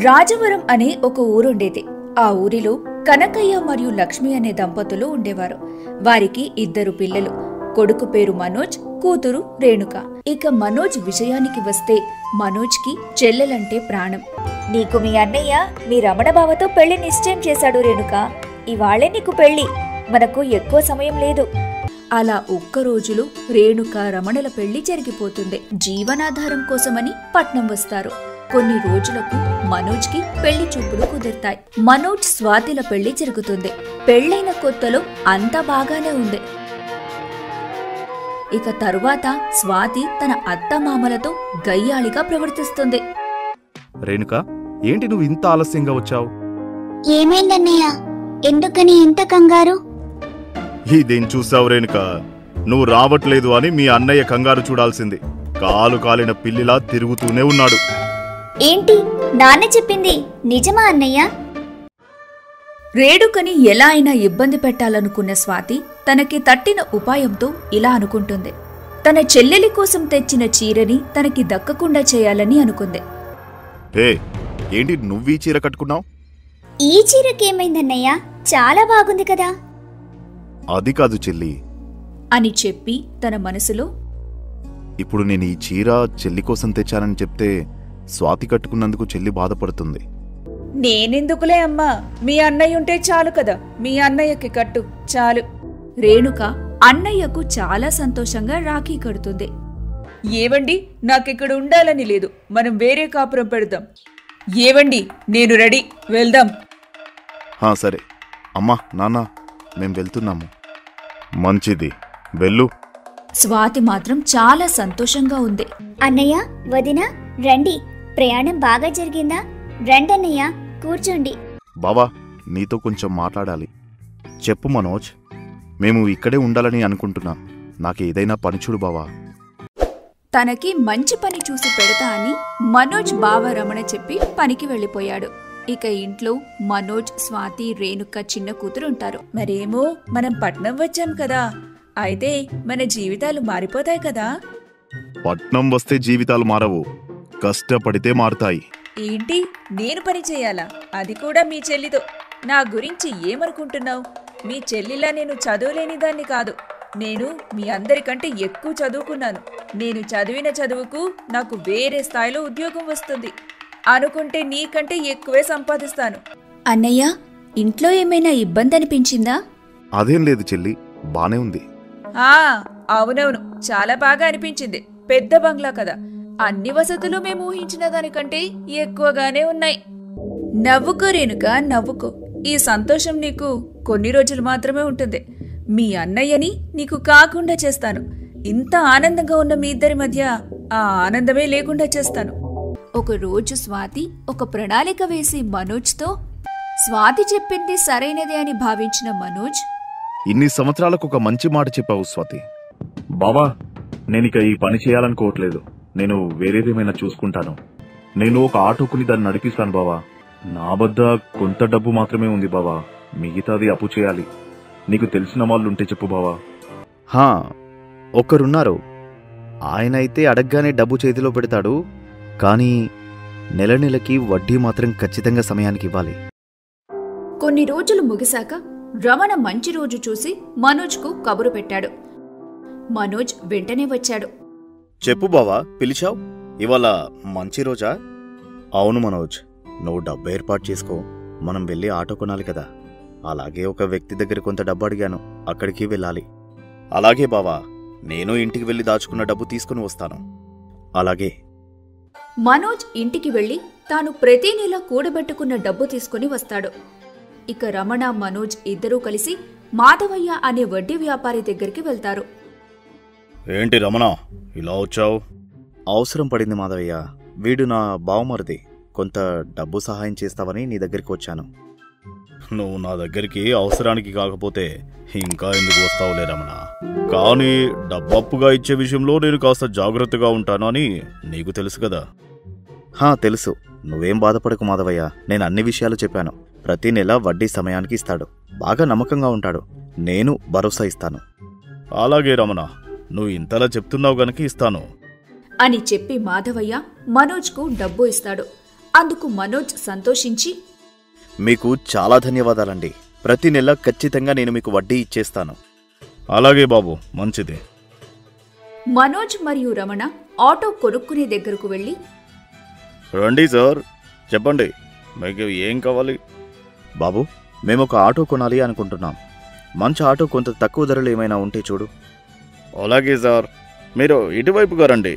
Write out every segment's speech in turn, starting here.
రాజవరం అనే ఒక ఊరుండేది. ఆ ఊరిలో కనకయ్య మరియు లక్ష్మి అనే దంపతులు ఉండేవారు. వారికి 2 పిల్లలు. కొడుకు పేరు మనోజ్, కూతురు రేణుక. ఇక మనోజ్ విషయానికి వస్తే మనోజ్కి చెల్లెలంటే ప్రాణం. నీకు మీ అన్నయ్య మీ రమణ బావతో పెళ్లి నిశ్చయం చేశాడు రేణుక. ఇవాళే నీకు పెళ్లి, మనకు ఎక్కువ సమయం లేదు. అలా ఒక్క రోజులో రేణుక రమణల పెళ్లి జరిగిపోతుంది. జీవనాధారం కోసమని పట్నం వస్తారు. కొన్ని రోజులకు మనోజ్కి పెళ్లి చూపులు కుదురుతాయి. మనోజ్ స్వాతిల పెళ్లి జరుగుతుంది. పెళ్లైన కొత్తలో అంతా బాగానే ఉంది. ఇక తరువాత స్వాతి తన అత్తమామలతో గయ్యాళిగా ప్రవర్తిస్తుంది. రేణుక, ఏంటి నువ్వు ఇంత ఆలస్యంగా వచ్చావు? ఏమైందన్నయ్య, ఎందుకని ఇంత కంగారు? ఇదేం చూసావు రేణుక, నువ్వు రావట్లేదు అని మీ అన్నయ్య కంగారు చూడాల్సింది. కాలు కాలిన పిల్లిలా తిరుగుతూనే ఉన్నాడు. ఏంటి నాన్న చెప్పింది నిజమా అన్నయ్య? రేణుకని ఎలా అయినా ఇబ్బంది పెట్టాలనుకున్న స్వాతి తనకి తట్టిన ఉపాయంతో ఇలా అనుకుంటుంది. తన చెల్లెలి కోసం తెచ్చిన చీరని తనకి దక్కకుండా చేయాలని అనుకుంది. హే, ఏంటి నువ్వీ చీర కట్టుకున్నావు? ఈ చీరకేమైందన్నయ్య, చాలా బాగుంది కదా. అది కాదు చెల్లి అని చెప్పి తన మనసులో, ఇప్పుడు నేను ఈ చీర చెల్లి కోసం తెచ్చానని చెప్తే స్వాతి కట్టుకున్నందుకు చెల్లి బాధపడుతుంది. నేనెందుకులే అమ్మా, మీ అన్నయ్య ఉంటే చాలు కదా, మీ అన్నయ్యకి కట్టు చాలు. రేణుక అన్నయ్యకు చాలా సంతోషంగా రాఖీ కడుతుంది. ఏవండి, నాకిక్కడ ఉండాలని లేదు, మనం వేరే కాపురం పెడదాం. ఏవండి, నేను రెడీ, వెళ్దాం. సరే అమ్మా నాన్న, మేం వెళ్తున్నాము. మంచిది, వెళ్ళు. స్వాతి మాత్రం చాలా సంతోషంగా ఉంది. అన్నయ్య వదిన రండి, ప్రయాణం బాగా జరిగిందా? రండన్నయ్య, కూర్చోండి. బావా, నీతో కొంచెం మాట్లాడాలి. చెప్పు మనోజ్, మేము ఇక్కడే ఉండాలని అనుకుంటున్నా. నాకేదైనా పని చూడు బావా. తనకి మంచి పని చూసి పెడతా అని మనోజ్ బావ రమణ చెప్పి పనికి వెళ్ళిపోయాడు. ఇక ఇంట్లో మనోజ్, స్వాతి, రేణుక చిన్న కూతురుంటారు. మరేమో మనం పట్నం వచ్చాం కదా, అయితే మన జీవితాలు మారిపోతాయి కదా. పట్నం వస్తే జీవితాలు మారవు, కష్టపడితే మారుతాయి. ఏంటి, నేను పని చేయాలా? అది కూడా మీ చెల్లితో? నా గురించి ఏమనుకుంటున్నావు? మీ చెల్లిలా నేను చదువులేని దాన్ని కాదు. నేను మీ అందరికంటే ఎక్కువ చదువుకున్నాను. నేను చదివిన చదువుకు నాకు వేరే స్థాయిలో ఉద్యోగం వస్తుంది. అనుకుంటే నీకంటే ఎక్కువే సంపాదిస్తాను. అన్నయ్య, ఇంట్లో ఏమైనా ఇబ్బంది అనిపించిందా? అదేం లేదు చెల్లి, బానే ఉంది. అవునవును, చాలా బాగా అనిపించింది. పెద్ద బంగ్లా కదా, అన్ని వసతులు మేము ఊహించిన దానికంటే ఎక్కువగానే ఉన్నాయి. నవ్వుకో రేణుక, నవ్వుకో. ఈ సంతోషం నీకు కొన్ని రోజులు మాత్రమే ఉంటుంది. మీ అన్నయ్యని నీకు కాకుండా చేస్తాను. ఇంత ఆనందంగా ఉన్న మీ ఇద్దరి మధ్య ఆ ఆనందమే లేకుండా చేస్తాను. ఒక రోజు స్వాతి ఒక ప్రణాళిక వేసి మనోజ్తో, స్వాతి చెప్పింది సరైనదే అని భావించిన మనోజ్, ఇన్ని సంవత్సరాలకు ఒక మంచి మాట చెప్పావు స్వాతి. బావా, నేనిక ఈ పని చేయాలనుకోవట్లేదు. నేను వేరేదేమైనా చూసుకుంటాను. నేను ఒక ఆటోకుని దాన్ని నడిపిస్తాను బావా. నా వద్ద కొంత డబ్బు మాత్రమే ఉంది బావా, మిగతాది అప్పు చేయాలి. నీకు తెలిసిన వాళ్ళుంటే చెప్పు బావా. ఒక్కరున్నారు. ఆయనైతే అడగ్గానే డబ్బు చేతిలో పెడతాడు, కానీ నెల నెలకి వడ్డీ మాత్రం ఖచ్చితంగా సమయానికి ఇవ్వాలి. కొన్ని రోజులు ముగిశాక రమణ మంచి రోజు చూసి మనోజ్కు కబురు పెట్టాడు. మనోజ్ వెంటనే వచ్చాడు. చెప్పు బావా, పిలిచావు? ఇవాళ మంచి రోజా? అవును మనోజ్, నువ్వు డబ్బు ఏర్పాటు చేసుకో. మనం వెళ్ళి ఆటో కొనాలి కదా. అలాగే ఒక వ్యక్తి దగ్గర కొంత డబ్బు అడిగాను, అక్కడికి వెళ్ళాలి. అలాగే బావా, నేను ఇంటికి వెళ్ళి దాచుకున్న డబ్బు తీసుకుని వస్తాను. అలాగే. మనోజ్ ఇంటికి వెళ్లి తాను ప్రతి నెల కూడబెట్టుకున్న డబ్బు తీసుకుని వస్తాడు. ఇక రమణ, మనోజ్ ఇద్దరూ కలిసి మాధవయ్య అనే వడ్డీ వ్యాపారి దగ్గరికి వెళ్తారు. ఏంటి రమణ, ఇలా వచ్చావు? అవసరం పడింది మాధవయ్య. వీడు నా బావమరిది. కొంత డబ్బు సహాయం చేస్తావని నీ దగ్గరికి వచ్చాను. నువ్వు నా దగ్గరికి అవసరానికి కాకపోతే ఇంకా ఎందుకు వస్తావులే రమణ. కానీ డబ్బప్పుగా ఇచ్చే విషయంలో నేను కాస్త జాగ్రత్తగా ఉంటాను అని నీకు తెలుసు కదా. తెలుసు. నువ్వేం బాధపడకు మాధవయ్య, నేను అన్ని విషయాలు చెప్పాను. ప్రతి నెల వడ్డీ సమయానికి ఇస్తాడు. బాగా నమ్మకంగా ఉంటాడు. నేను భరోసా ఇస్తాను. అలాగే రమణ, నువ్వు ఇంతలా చెప్తున్నావు గనక ఇస్తాను అని చెప్పి మాధవయ్య మనోజ్కు డబ్బు ఇస్తాడు. అందుకు మనోజ్ సంతోషించి, మీకు చాలా ధన్యవాదాలండి. ప్రతి నెల ఖచ్చితంగా నేను మీకు వడ్డీ ఇచ్చేస్తాను. అలాగే బాబు, మంచిది. మనోజ్ మరియు రమణ ఆటో కొనుక్కునే దగ్గరకు వెళ్లి, రండి సార్, చెప్పండి, మీకు ఏం కావాలి? బాబు, మేము ఒక ఆటో కొనాలి అనుకుంటున్నాం. మంచి ఆటో కొంత తక్కువ ధరలు ఏమైనా ఉంటే చూడు. అలాగే సార్, మీరు ఇటువైపుగా రండి.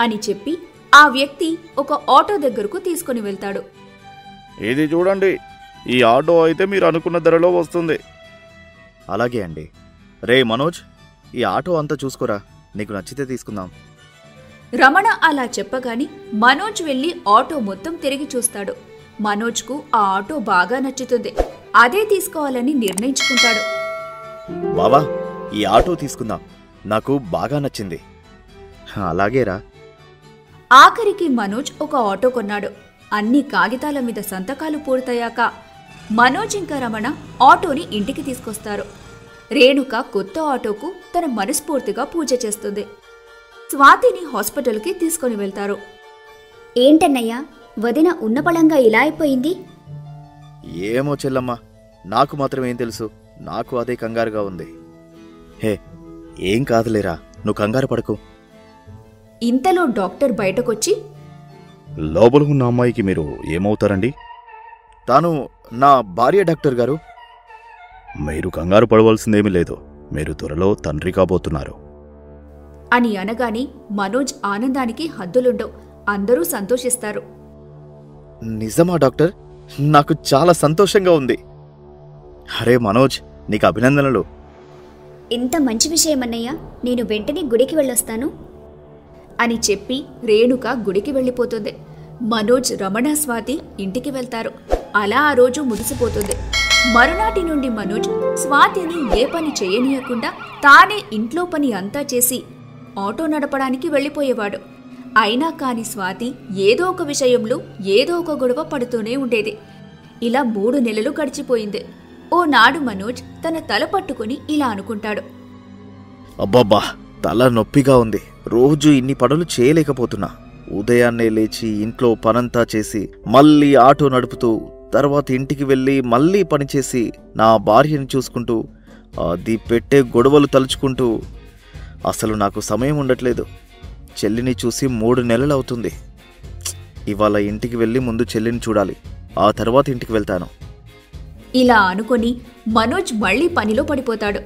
అని చెప్పి ఆ వ్యక్తి ఒక ఆటో దగ్గరకు తీసుకుని వెళ్తాడు. ఇది చూడండి, ఈ ఆటో అయితే మీరు అనుకున్న ధరలో వస్తుంది. అలాగే అండి. రే మనోజ్, ఈ ఆటో అంతా చూసుకోరా, నీకు నచ్చితే తీసుకుందాం. రమణ అలా చెప్పగాని మనోజ్ వెళ్లి ఆటో మొత్తం తిరిగి చూస్తాడు. మనోజ్కు ఆ ఆటో బాగా నచ్చుతుంది. అదే తీసుకోవాలని నిర్ణయించుకుంటాడు. బావా, ఈ ఆటో తీసుకుందాం, నాకు బాగా నచ్చింది. అలాగేరా. ఆఖరికి మనోజ్ ఒక ఆటో కొన్నాడు. అన్ని కాగితాల మీద సంతకాలు పూర్తయ్యాక మనోజ్ ఇంకా రమణ ఆటోని ఇంటికి తీసుకొస్తారు. రేణుక కొత్త ఆటోకు తన మనస్ఫూర్తిగా పూజ చేస్తుంది. స్వాతిని హాస్పిటల్కి తీసుకుని వెళ్తారు. ఏంటన్నయ్యా, వదిన ఉన్నపళంగా ఇలా అయిపోయింది? ఏమో చెల్లమ్మ, నాకు మాత్రం ఏం తెలుసు. నాకు అదే కంగారుగా ఉంది. హే, ఏం కాదులేరా, నువ్వు కంగారు పడకు. ఇంతలో డాక్టర్ బయటకొచ్చి, లోపల ఉన్న అమ్మాయికి మీరు ఏమవుతారండి? తాను నా భార్య డాక్టర్ గారు. మీరు కంగారు పడవలసిందేమీ లేదు, మీరు త్వరలో తండ్రి కాబోతున్నారు. అని అనగానే మనోజ్ ఆనందానికి హద్దులుండవు. అందరూ సంతోషిస్తారు. నిజమా డాక్టర్? నాకు చాలా సంతోషంగా ఉంది. అరే మనోజ్, నీకు అభినందనలు. ఇంత మంచి విషయమన్నయ్యా, నేను వెంటనే గుడికి వెళ్ళొస్తాను. అని చెప్పి రేణుక గుడికి వెళ్ళిపోతుంది. మనోజ్, రమణ, స్వాతి ఇంటికి వెళ్తారు. అలా ఆ రోజు ముగిసిపోతుంది. మరునాటి నుండి మనోజ్ స్వాతిని ఏ పని చేయనీయకుండా తానే ఇంట్లో పని అంతా చేసి ఆటో నడపడానికి వెళ్ళిపోయేవాడు. అయినా కాని స్వాతి ఏదో ఒక విషయంలో ఏదో ఒక గొడవ పడుతూనే ఉండేది. ఇలా 3 నెలలు గడిచిపోయింది. ఓనాడు మనోజ్ తన తల పట్టుకుని ఇలా అనుకుంటాడు. అబ్బబ్బా, తల నొప్పిగా ఉంది. రోజు ఇన్ని పనులు చేయలేకపోతున్నా. ఉదయాన్నే లేచి ఇంట్లో పనంతా చేసి మళ్ళీ ఆటో నడుపుతూ తర్వాత ఇంటికి వెళ్ళి మళ్ళీ పనిచేసి నా భార్యని చూసుకుంటూ అది పెట్టే గొడవలు తలుచుకుంటూ అసలు నాకు సమయం ఉండట్లేదు. చెల్లిని చూసి 3 నెలలు అవుతుంది. ఇవాళ ఇంటికి వెళ్ళి ముందు చెల్లిని చూడాలి, ఆ తర్వాత ఇంటికి వెళ్తాను. ఇలా అనుకొని మనోజ్ మళ్లీ పనిలో పడిపోతాడు.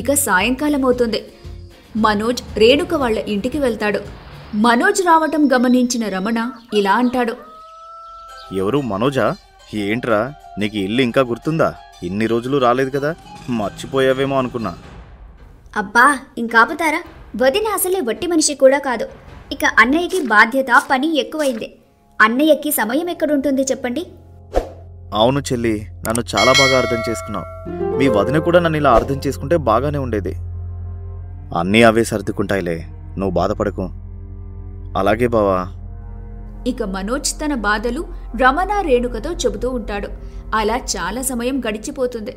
ఇక సాయంకాలం అవుతుంది. మనోజ్ రేణుక వాళ్ల ఇంటికి వెళ్తాడు. మనోజ్ రావటం గమనించిన రమణ ఇలా అంటాడు. ఎవరు మనోజా? ఏంట్రా, నీకు ఇల్లు ఇంకా గుర్తుందా? ఇన్ని రోజులు రాలేదు కదా, మర్చిపోయావేమో అనుకున్నా. అబ్బా, ఇంకాపుతారా? వదిన అసలే వట్టి మనిషి కూడా కాదు. ఇక అన్నయ్యకి బాధ్యత, పని ఎక్కువైంది. అన్నయ్యకి సమయం ఎక్కడుంటుంది చెప్పండి? అవును చెల్లి, నన్ను చాలా బాగా అర్థం చేసుకున్నావు. మీ వదిన కూడా నన్ను ఇలా అర్థం చేసుకుంటే బాగానే ఉండేది. అన్నీ అవే సర్దుకుంటాయిలే, నువ్వు బాధపడకు. అలాగే బావా. ఇక మనోజ్ తన బాధలు రమణ, రేణుకతో చెబుతూ ఉంటాడు. అలా చాలా సమయం గడిచిపోతుంది.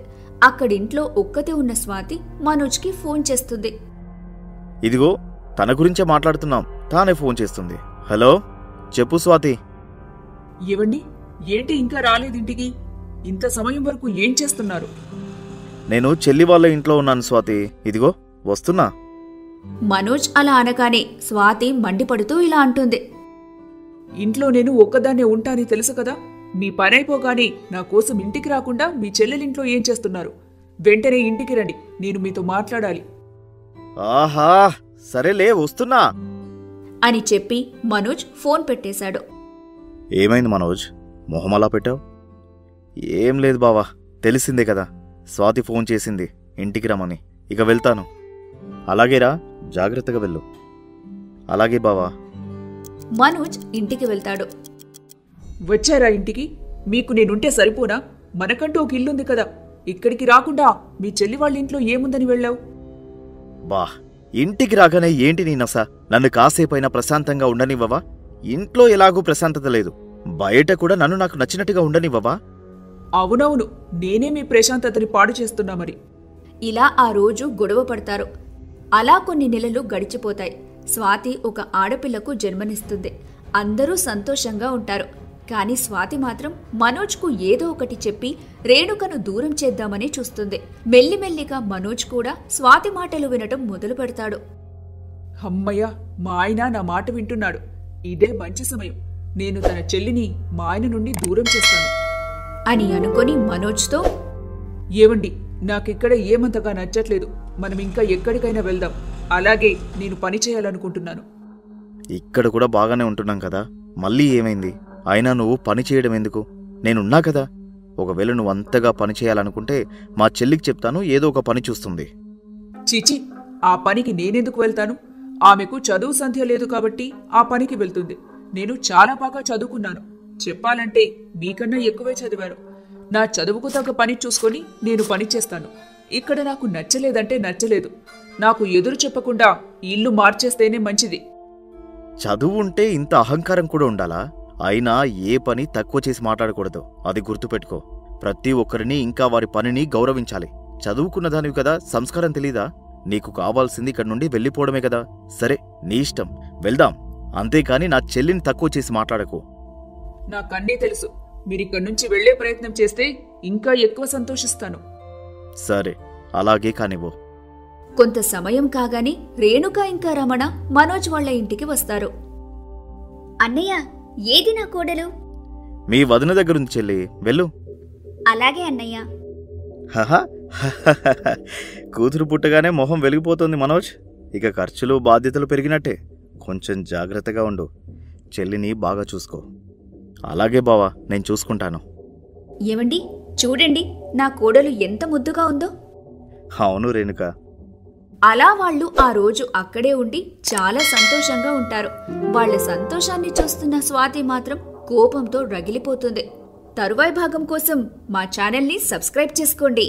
అక్కడింట్లో ఒక్కతే ఉన్న స్వాతి మనోజ్కి ఫోన్ చేస్తుంది. ఇదిగో తన గురించే మాట్లాడుతున్నాం, తానే ఫోన్ చేస్తుంది. హలో, చెప్పు స్వాతి. ఏవండి, ఏంటి ఇంకా రాలేదింటికి? ఇంత సమయం వరకు ఏం చేస్తున్నారు? నేను చెల్లి వాళ్ళ ఇంట్లో ఉన్నాను స్వాతి, ఇదిగో వస్తున్నా. మనోజ్ అలా అనగానే స్వాతి మండిపడుతూ ఇలా అంటుంది. ఇంట్లో నేను ఒక్కదాన్నే ఉంటానని తెలుసు కదా. మీ పనైపోగానే నా కోసం ఇంటికి రాకుండా మీ చెల్లెలింట్లో ఏం చేస్తున్నారు? వెంటనే ఇంటికి రండి, నేను మీతో మాట్లాడాలి. ఆహా, సరేలే వస్తున్నా అని చెప్పి మనోజ్ ఫోన్ పెట్టేశాడు. ఏమైంది మనోజ్, మొహమలా పెట్టావు? ఏం లేదు బావా, తెలిసిందే కదా, స్వాతి ఫోన్ చేసింది ఇంటికి రమ్మని. ఇక వెళ్తాను. అలాగేరా, జాగ్రత్తగా వెళ్ళు. అలాగే బావా. మనోజ్ ఇంటికి వెళ్తాడు. వచ్చారా ఇంటికి? మీకు నేనుంటే సరిపోనా? మనకంటూ ఒక ఇల్లుంది కదా, ఇక్కడికి రాకుండా మీ చెల్లి వాళ్ళ ఇంట్లో ఏముందని వెళ్ళావు? బా, ఇంటికి రాగానే ఏంటి నీ నస? నన్ను కాసేపైనా ప్రశాంతంగా ఉండనివ్వవా? ఇంట్లో ఎలాగూ ప్రశాంతత లేదు, బయట కూడా నన్ను నాకు నచ్చినట్టుగా ఉండనివ్వవా? అవునవును, నేనే మీ ప్రశాంతతని పాడు చేస్తున్నా మరి. ఇలా ఆ రోజు గొడవ పడతారు. అలా కొన్ని నెలలు గడిచిపోతాయి. స్వాతి ఒక ఆడపిల్లకు జన్మనిస్తుంది. అందరూ సంతోషంగా ఉంటారు. కాని స్వాతి మాత్రం మనోజ్కు ఏదో ఒకటి చెప్పి రేణుకను దూరం చేద్దామని చూస్తుంది. మెల్లిమెల్లిగా మనోజ్ కూడా స్వాతి మాటలు వినటం మొదలు పెడతాడు. అమ్మయ్య, మా ఆయన నా మాట వింటున్నాడు. ఇదే మంచి సమయం. నేను తన చెల్లిని మా ఆయన నుండి దూరం చేస్తాను అని అనుకొని మనోజ్తో, ఏవండి, నాకిక్కడ ఏమంతగా నచ్చట్లేదు. మనం ఇంకా ఎక్కడికైనా వెళ్దాం. అలాగే నేను పని చేయాలనుకుంటున్నాను. ఇక్కడ కూడా బాగానే ఉంటున్నాం కదా, మళ్ళీ ఏమైంది? అయినా నువ్వు పని చేయడం ఎందుకు? నేనున్నా కదా. ఒకవేళ నువ్వు అంతగా పని చేయాలనుకుంటే మా చెల్లికి చెప్తాను, ఏదో ఒక పని చూస్తుంది. చిచి, ఆ పనికి నేనెందుకు వెళ్తాను? ఆమెకు చదువు సంధ్య లేదు కాబట్టి ఆ పనికి వెళ్తుంది. నేను చాలా బాగా చదువుకున్నాను. చెప్పాలంటే మీకన్నా ఎక్కువే చదివాను. నా చదువుకు తగ్గ పని చూసుకొని నేను పని చేస్తాను. ఇక్కడ నాకు నచ్చలేదంటే నచ్చలేదు. నాకు ఎదురు చెప్పకుండా ఇల్లు మార్చేస్తేనే మంచిది. చదువు ఉంటే ఇంత అహంకారం కూడా ఉండాలా? అయినా ఏ పని తక్కువ చేసి మాట్లాడకూడదు, అది గుర్తుపెట్టుకో. ప్రతి ఒక్కరిని ఇంకా వారి పనిని గౌరవించాలి. చదువుకున్న దానివి కదా, సంస్కారం తెలీదా? నీకు కావాల్సింది ఇక్కడి నుండి వెళ్ళిపోవడమే కదా. సరే, నీ ఇష్టం, వెళ్దాం. అంతేకాని నా చెల్లిని తక్కువ చేసి మాట్లాడకు. నాకన్నీ తెలుసు. మీరిక్కడి నుంచి వెళ్లే ప్రయత్నం చేస్తే ఇంకా ఎక్కువ సంతోషిస్తాను. సరే, అలాగే కానివ్వు. కొంత సమయం కాగానే రేణుక ఇంకా రమణ మనోజ్ వాళ్ల ఇంటికి వస్తారు. అన్నయ్య, ఏది నా కోడలు? మీ వదిన దగ్గరుంది చెల్లి, వెళ్ళు. అలాగే అన్నయ్య. హహా, కూతురు పుట్టగానే మొహం వెలిగిపోతుంది మనోజ్. ఇక ఖర్చులు బాధ్యతలు పెరిగినట్టే. కొంచెం జాగ్రత్తగా ఉండు. చెల్లిని బాగా చూసుకో. అలాగే బావా, నేను చూసుకుంటాను. ఏమండి, చూడండి నా కోడలు ఎంత ముద్దుగా ఉందో. అవును రేణుక. అలా వాళ్ళు ఆ రోజు అక్కడే ఉండి చాలా సంతోషంగా ఉంటారు. వాళ్ల సంతోషాన్ని చూస్తున్న స్వాతి మాత్రం కోపంతో రగిలిపోతుంది. తరువాయి భాగం కోసం మా ఛానల్ని సబ్స్క్రైబ్ చేసుకోండి.